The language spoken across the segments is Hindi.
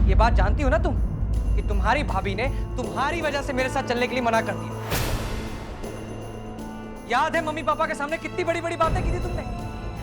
ये बात जानती हो ना तुम कि तुम्हारी भाभी ने तुम्हारी वजह से मेरे साथ चलने के लिए मना कर दिया। याद है मम्मी पापा के सामने कितनी बड़ी बड़ी बातें की थी तुमने?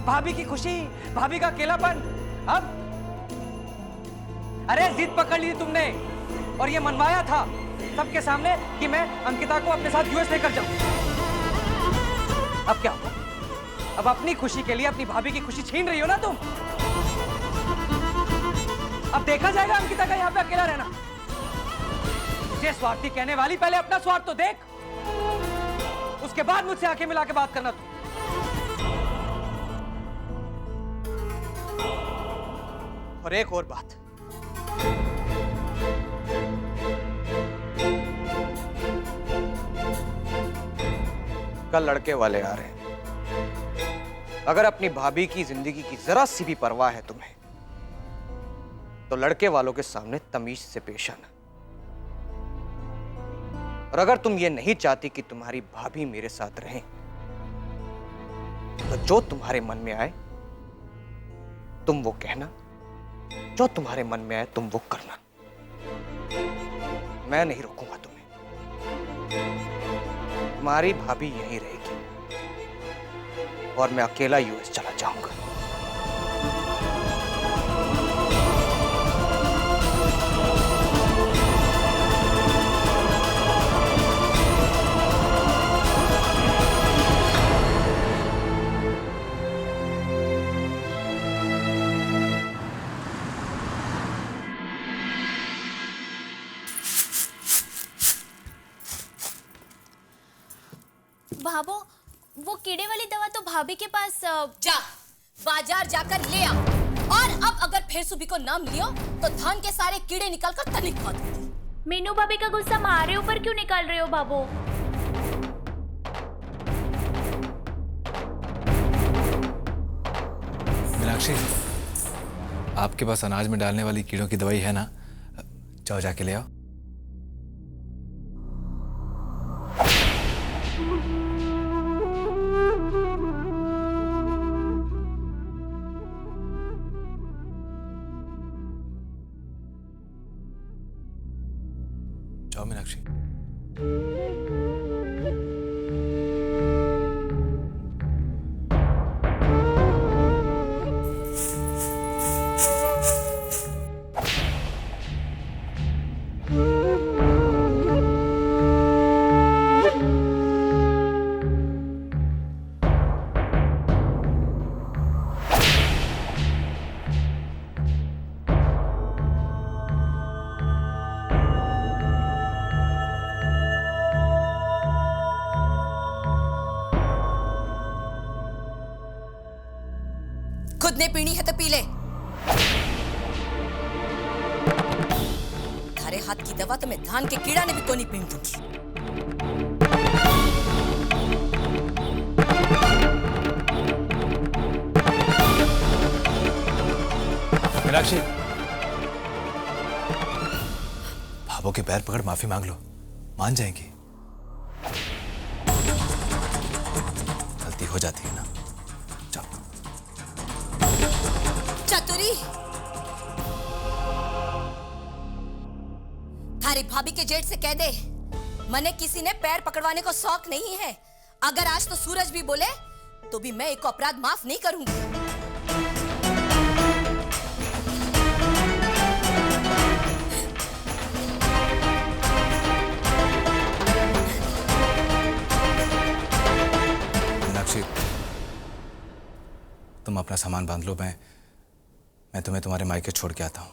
भाभी की खुशी, भाभी का अकेलापन। अब अरे जिद पकड़ ली थी तुमने और ये मनवाया था सबके सामने कि मैं अंकिता को अपने साथ यूएस लेकर जाऊं। अब क्या हुआ? अब अपनी खुशी के लिए अपनी भाभी की खुशी छीन रही हो ना तुम। अब देखा जाएगा अंकिता का यहाँ पे अकेला रहना। मुझे स्वार्थी कहने वाली, पहले अपना स्वार्थ तो देख, उसके बाद मुझसे आंखें मिला के बात करना तू। और एक और बात, कल लड़के वाले आ रहे हैं। अगर अपनी भाभी की जिंदगी की जरा सी भी परवाह है तुम्हें तो लड़के वालों के सामने तमीज से पेश आना। और अगर तुम ये नहीं चाहती कि तुम्हारी भाभी मेरे साथ रहे तो जो तुम्हारे मन में आए तुम वो कहना, जो तुम्हारे मन में आए तुम वो करना। मैं नहीं रोकूंगा तुम्हें। तुम्हारी भाभी यहीं रहेगी और मैं अकेला यूएस चला जाऊंगा। भाभो, वो कीड़े वाली दवा तो भाभी के पास जा बाजार जाकर ले आ। और अब अगर फिर सुबह को नाम लियो तो धान के सारे कीड़े निकाल कर तनिक खा दूंगी। मीनू भाभी का गुस्सा हमारे ऊपर क्यों निकाल रहे हो भाभो? मीनाक्षी, आपके पास अनाज में डालने वाली कीड़ों की दवाई है ना? जाओ जाके ले आओ। जाओ मीनाक्षी। खुद ने पीनी है तो पी ले। थारे हाथ की दवा तो मैं धान के कीड़ा ने भी तो नहीं पीन दूंगी। मीनाक्षी, भाभो के पैर पकड़ माफी मांग लो, मान जाएंगी। गलती हो जाती है ना। जाओ। चतुरी, थारी भाभी के जेठ से कह दे मने किसी ने पैर पकड़वाने को शौक नहीं है। अगर आज तो सूरज भी बोले तो भी मैं एक अपराध माफ नहीं करूंगी। मीनाक्षी, तुम अपना सामान बांध लो, मैं तुम्हें तुम्हारे मायके छोड़ के आता हूं।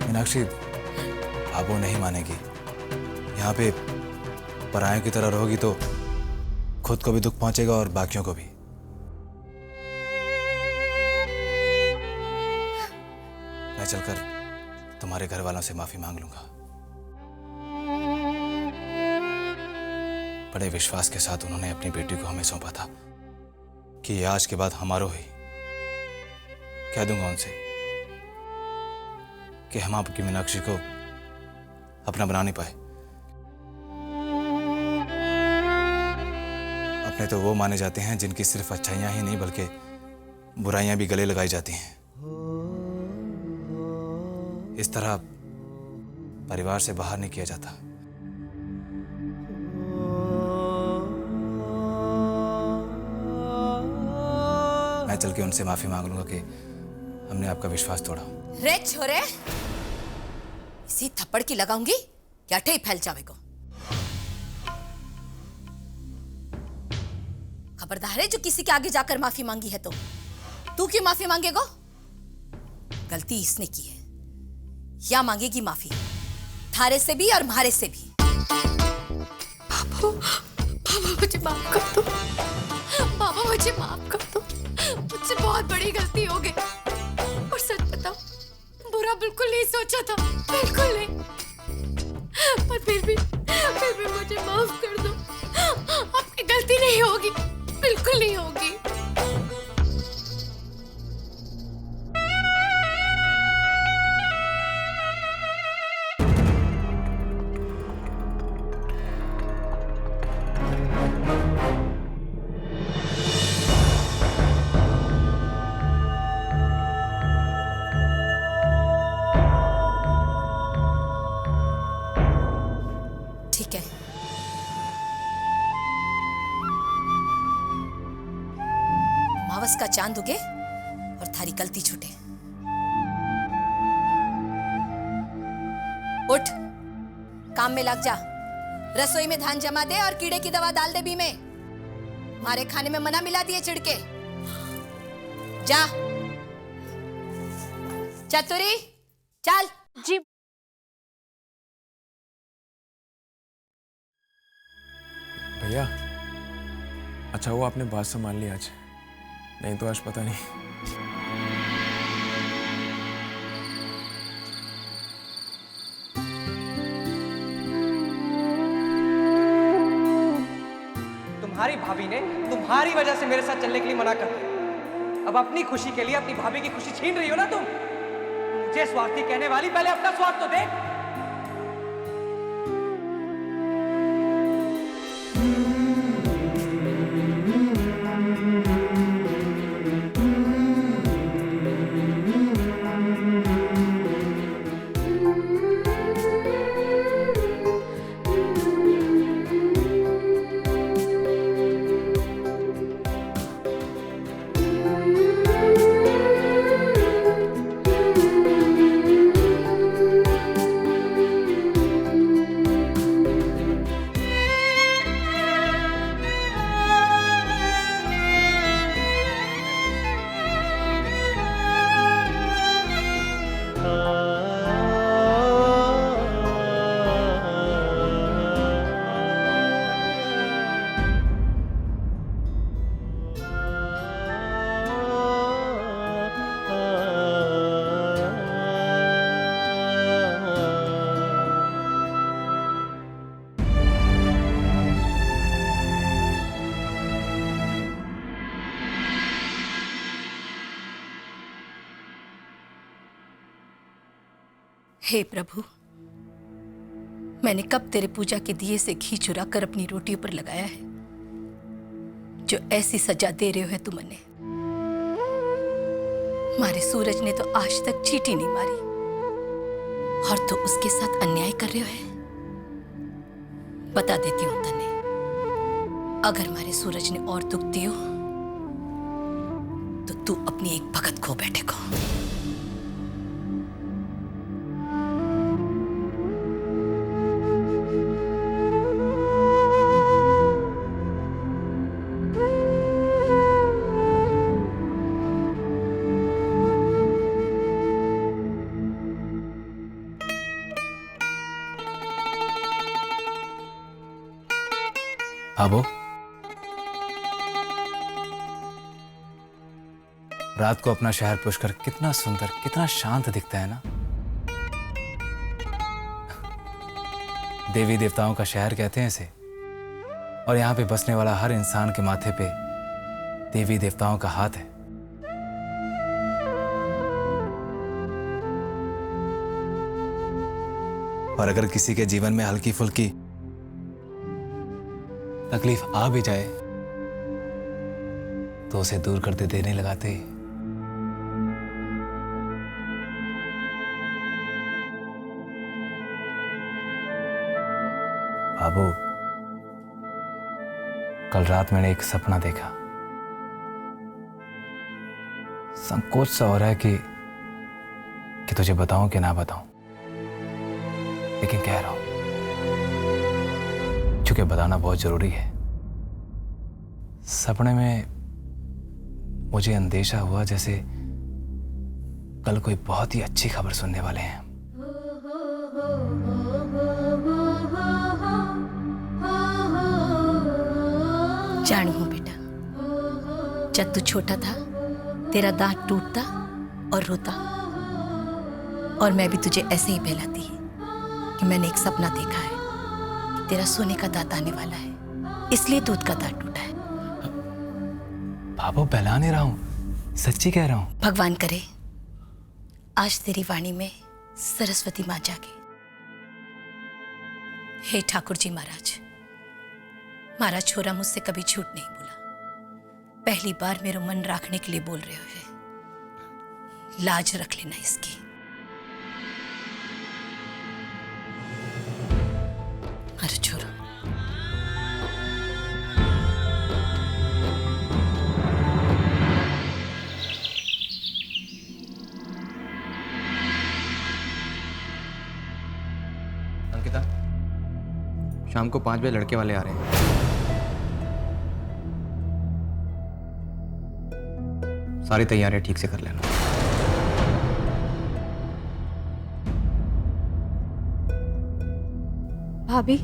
मीनाक्षी, भाभो नहीं मानेगी। यहाँ पे परायों की तरह रहोगी तो खुद को भी दुख पहुंचेगा और बाकियों को भी। मैं चलकर तुम्हारे घर वालों से माफी मांग लूंगा। बड़े विश्वास के साथ उन्होंने अपनी बेटी को हमें सौंपा था कि ये आज के बाद हमारो ही। कह दूंगा उनसे कि हम आपकी मीनाक्षी को अपना बना नहीं पाए। अपने तो वो माने जाते हैं जिनकी सिर्फ अच्छाइयाँ ही नहीं बल्कि बुराइयाँ भी गले लगाई जाती हैं। इस तरह परिवार से बाहर नहीं किया जाता। मैं चल के उनसे माफी मांग लूंगा कि हमने आपका विश्वास तोड़ा। रे छोरे, इसी थप्पड़ की लगाऊंगी क्या ठे फैल जावेगो। खबरदार है जो किसी के आगे जाकर माफी मांगी है तो तू क्यों माफी मांगेगो? गलती इसने की है या मांगेगी माफी, थारे से भी और म्हारे से भी। पापा मुझे माफ कर दो, पापा मुझे माफ कर दो, मुझसे बहुत बड़ी गलती हो गई। और सच बताओ, बुरा बिल्कुल नहीं सोचा था, बिल्कुल नहीं। पर फिर भी मुझे माफ कर दो। आपकी गलती नहीं होगी, बिल्कुल नहीं होगी। ठीक है, मावस का चांद उगे और थारी गलती छूटे। उठ, काम में लग जा। रसोई में धान जमा दे और कीड़े की दवा डाल दे बी में। हमारे खाने में मना मिला दिए छिड़के। जा चतुरी, चल। जी भैया, अच्छा वो आपने बात संभाल ली आज, नहीं तो आज पता नहीं। तुम्हारी भाभी ने तुम्हारी वजह से मेरे साथ चलने के लिए मना कर दिया। अब अपनी खुशी के लिए अपनी भाभी की खुशी छीन रही हो ना तुम। मुझे स्वार्थी कहने वाली, पहले अपना स्वार्थ तो देख। हे प्रभु, मैंने कब तेरे पूजा के दिए से घी चुरा कर अपनी रोटियों पर लगाया है, जो ऐसी सजा दे रहे हो है तू मने। हमारे सूरज ने तो आज तक चींटी नहीं मारी और तू उसके साथ अन्याय कर रहे हो है। बता देती हूं तने, अगर हमारे सूरज ने और दुख दियो तो तू अपनी एक भगत खो बैठेगा। भाबो, रात को अपना शहर पुष्कर कितना सुंदर, कितना शांत दिखता है ना। देवी देवताओं का शहर कहते हैं इसे, और यहाँ पे बसने वाला हर इंसान के माथे पे देवी देवताओं का हाथ है। और अगर किसी के जीवन में हल्की फुल्की तकलीफ आ भी जाए तो उसे दूर करते देर नहीं लगाते। बाबू, कल रात मैंने एक सपना देखा। संकोच सा हो रहा है कि तुझे बताऊं कि ना बताऊं, लेकिन कह रहा हूं क्योंकि बताना बहुत जरूरी है। सपने में मुझे अंदेशा हुआ जैसे कल कोई बहुत ही अच्छी खबर सुनने वाले हैं। जानू हूं बेटा, जब तू छोटा था तेरा दांत टूटता और रोता, और मैं भी तुझे ऐसे ही बहलाती कि मैंने एक सपना देखा है कि तेरा सोने का दांत आने वाला है, इसलिए दूध का दांत टूटा है। बाबू, बहला नहीं रहा हूं, सच्ची कह रहा हूं। भगवान करे आज तेरी वाणी में सरस्वती मां जागे। हे ठाकुर जी महाराज, मारा छोरा मुझसे कभी झूठ नहीं बोला। पहली बार मेरा मन रखने के लिए बोल रहे हो, लाज रख लेना इसकी। मारा छोरा, अंकिता, शाम को 5 बजे लड़के वाले आ रहे हैं। सारी तैयारियां ठीक से कर लेना। भाभी,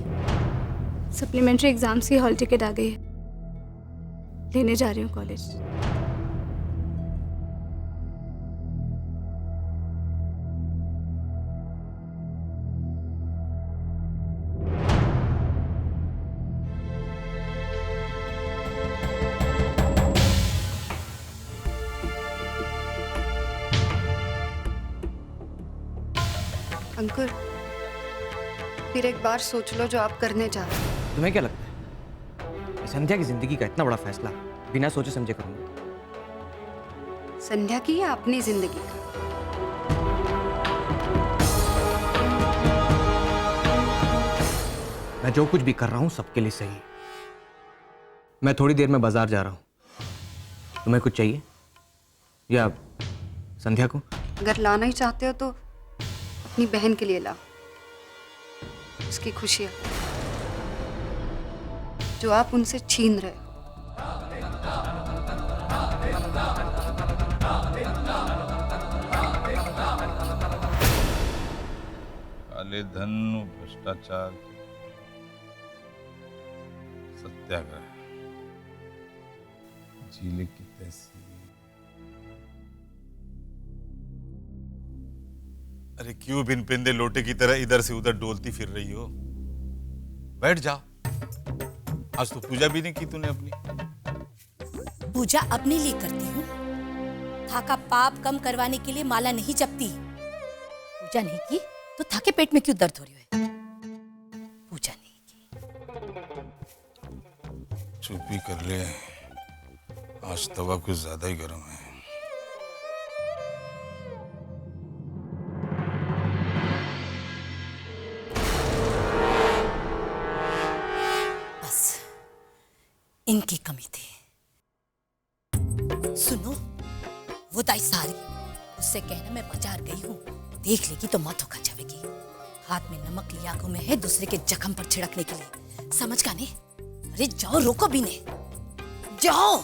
सप्लीमेंट्री एग्जाम्स की हॉल टिकट आ गई है, लेने जा रही हूँ कॉलेज। अंकुर, फिर एक बार सोच लो जो आप करने जा रहे हो। तुम्हें क्या लगता है संध्या की जिंदगी का इतना बड़ा फैसला बिना सोचे समझे करूंगा? संध्या की या अपनी जिंदगी का? मैं जो कुछ भी कर रहा हूं सबके लिए सही है। मैं थोड़ी देर में बाजार जा रहा हूं, तुम्हें कुछ चाहिए या संध्या को? अगर लाना ही चाहते हो तो अपनी बहन के लिए लाओ, उसकी खुशियां जो आप उनसे छीन रहे हो। काले धन भ्रष्टाचार सत्याग्रह जिले की तहसील। अरे क्यों बिन पेंदे लोटे की तरह इधर से उधर डोलती फिर रही हो? बैठ जा। आज तो पूजा भी नहीं की तूने अपनी। पूजा अपने लिए करती हूँ, था का पाप कम करवाने के लिए माला नहीं जपती। पूजा नहीं की तो था के पेट में क्यों दर्द हो रही है? पूजा नहीं की। चुप ही कर ले, आज तवा कुछ ज्यादा ही गर्म है। बस इनकी कमी थी। सुनो, वो दाई सारी, उससे कहना मैं बाजार गई हूँ, देख लेगी तो माथों का जावेगी। हाथ में नमक लिया आंखों में है दूसरे के जख्म पर छिड़कने के लिए, समझ का नहीं? अरे जाओ, रोको भी नहीं, जाओ।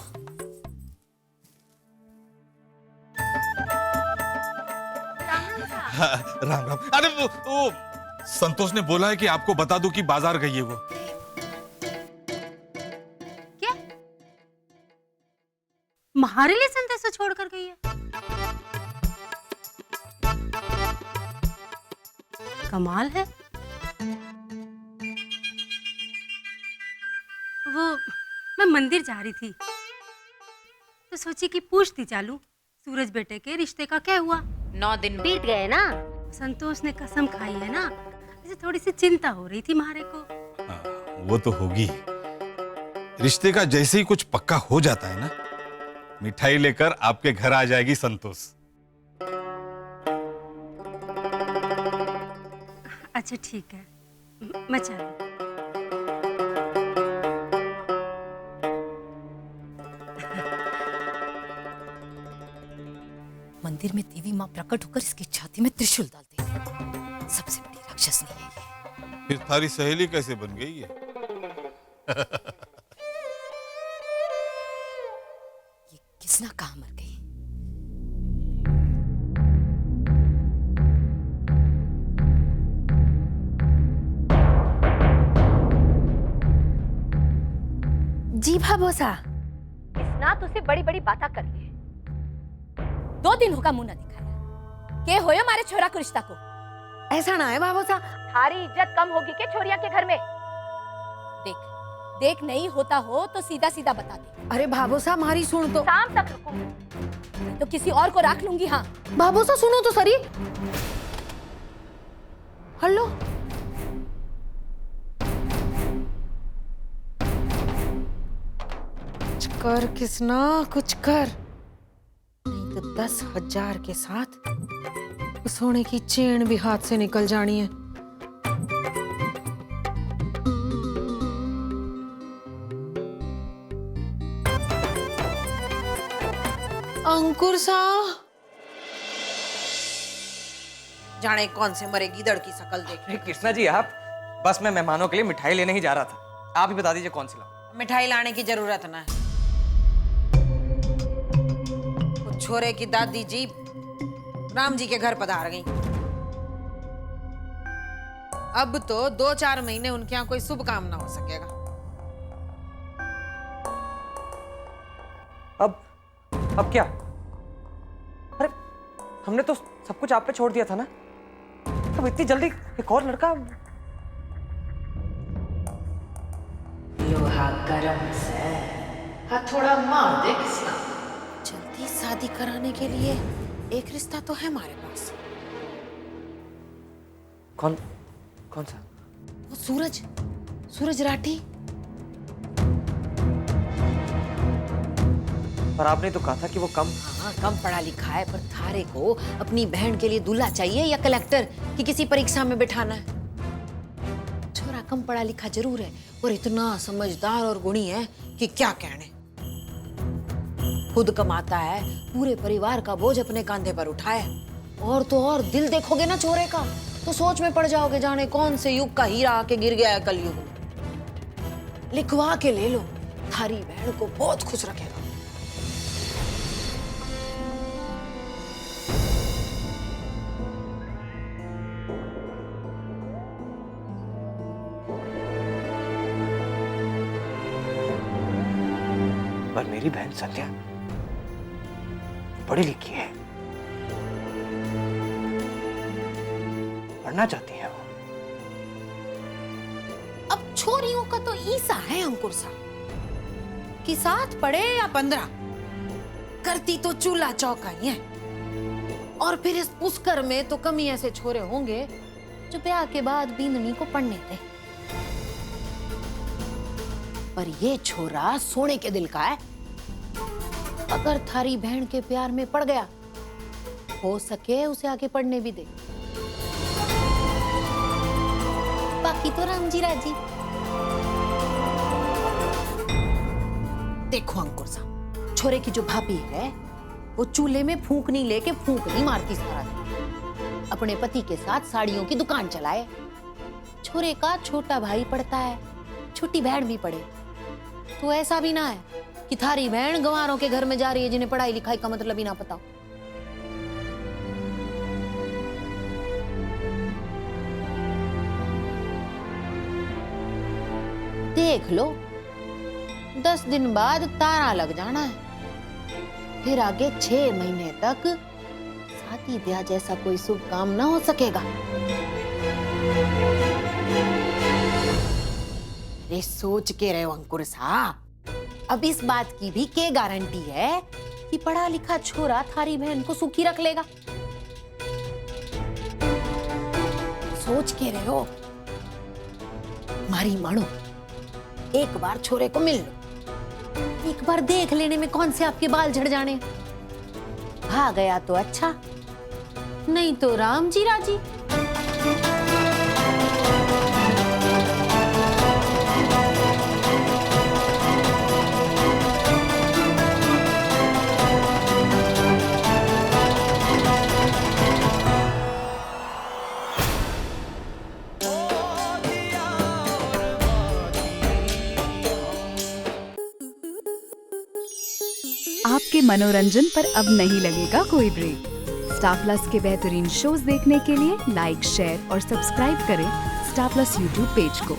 राम राम। अरे वो संतोष ने बोला है कि आपको बता दूं कि बाजार गई है वो। क्या हमारे लिए संदेशा छोड़कर गई है? कमाल है। वो मैं मंदिर जा रही थी तो सोची कि पूछती चालू सूरज बेटे के रिश्ते का क्या हुआ। 9 दिन बीत गए ना। संतोष ने कसम खाई है ना, इसे थोड़ी सी चिंता हो रही थी मारे को। वो तो होगी। रिश्ते का जैसे ही कुछ पक्का हो जाता है ना, मिठाई लेकर आपके घर आ जाएगी संतोष। अच्छा ठीक है, मैं चलूं। मंदिर में देवी माँ प्रकट होकर इसकी छाती में त्रिशूल डाल देगी। सबसे बड़ी राक्षसनी है ये। फिर थारी सहेली कैसे बन गई है? ये किसना कहा मर गई? जी भाबोसा, किसना तुझसे बड़ी बड़ी बातें कर ली। 2 दिन होगा मुंह ना दिखाया। के होयो मारे छोरा को रिश्ता को? ऐसा ना है भाबोसा, थारी इज्जत कम होगी के छोरिया के घर में? देख देख नहीं होता हो तो सीधा सीधा बता दे। अरे भाबोसा हमारी सुन तो। शाम तक रुकूंगी तो किसी और को रख लूंगी। हाँ भाबोसा सुनो तो सरी। हेलो कर किसना कुछ कर, नहीं तो 10,000 के साथ सोने की चेन भी हाथ से निकल जानी है। अंकुर सा जाने कौन से मरे गीदड़ की शकल देख। कृष्णा जी, आप बस मैं मेहमानों के लिए मिठाई लेने ही जा रहा था। आप ही बता दीजिए कौन सी लाऊं। मिठाई लाने की जरूरत ना है। छोरे की दादी जी राम जी के घर पधार गई। अब तो 2-4 महीने उनके यहाँ कोई शुभ काम ना हो सकेगा। अब क्या? अरे हमने तो सब कुछ आप पे छोड़ दिया था ना। अब इतनी जल्दी एक और लड़का? लोहा गरम से हथौड़ा मार दे किसना। जल्दी शादी कराने के लिए एक रिश्ता तो है हमारे पास। कौन सा? वो सूरज राठी। पर आपने तो कहा था कि वो कम पढ़ा लिखा है, पर थारे को अपनी बहन के लिए दूल्हा चाहिए या कलेक्टर की किसी परीक्षा में बिठाना है? छोरा कम पढ़ा लिखा जरूर है, पर इतना समझदार और गुणी है कि क्या कहने। खुद कमाता है, पूरे परिवार का बोझ अपने कंधे पर उठाए। और तो और दिल देखोगे ना छोरे का तो सोच में पड़ जाओगे, जाने कौन से युग का हीरा आके गिर गया है कलयुग में। लिखवा के ले लो, थारी बहन को बहुत खुश रखेगा। पर मेरी बहन संध्या पढ़ी लिखी है, पढ़ना चाहती है वो। अब छोरियों का तो ईसा है अंकुर सा कि 7 पढ़े या 15 करती तो चूल्हा चौका ही है। और फिर इस पुष्कर में तो कम ही ऐसे छोरे होंगे जो ब्याह के बाद बींदनी को पढ़ने दे। पर ये छोरा सोने के दिल का है। अगर थारी बहन के प्यार में पड़ गया, हो सके उसे आगे पढ़ने भी दे। बाकी तो राम जी राजी। देखो अंकुर सा, छोरे की जो भाभी है वो चूल्हे में फूंक नहीं लेके फूंक नहीं मारती सारा दिन। अपने पति के साथ साड़ियों की दुकान चलाए। छोरे का छोटा भाई पढ़ता है, छोटी बहन भी पढ़े। तो ऐसा भी ना है कि थारी बहन गंवारों के घर में जा रही है जिन्हें पढ़ाई लिखाई का मतलब ही ना पता हो। देख लो, 10 दिन बाद तारा लग जाना है। फिर आगे 6 महीने तक शादी ब्याह जैसा कोई शुभ काम ना हो सकेगा। अरे सोच के रहे हो अंकुर साहब। अब इस बात की भी क्या गारंटी है कि पढ़ा लिखा छोरा थारी बहन को सुखी रख लेगा? सोच के रहे हो। मारी मानो, एक बार छोरे को मिल लो, एक बार देख लेने में कौन से आपके बाल झड़ जाने। भाग गया तो अच्छा, नहीं तो राम जी राजी। आपके मनोरंजन पर अब नहीं लगेगा कोई ब्रेक। स्टार प्लस के बेहतरीन शोज देखने के लिए लाइक, शेयर और सब्सक्राइब करें स्टार प्लस यूट्यूब पेज को।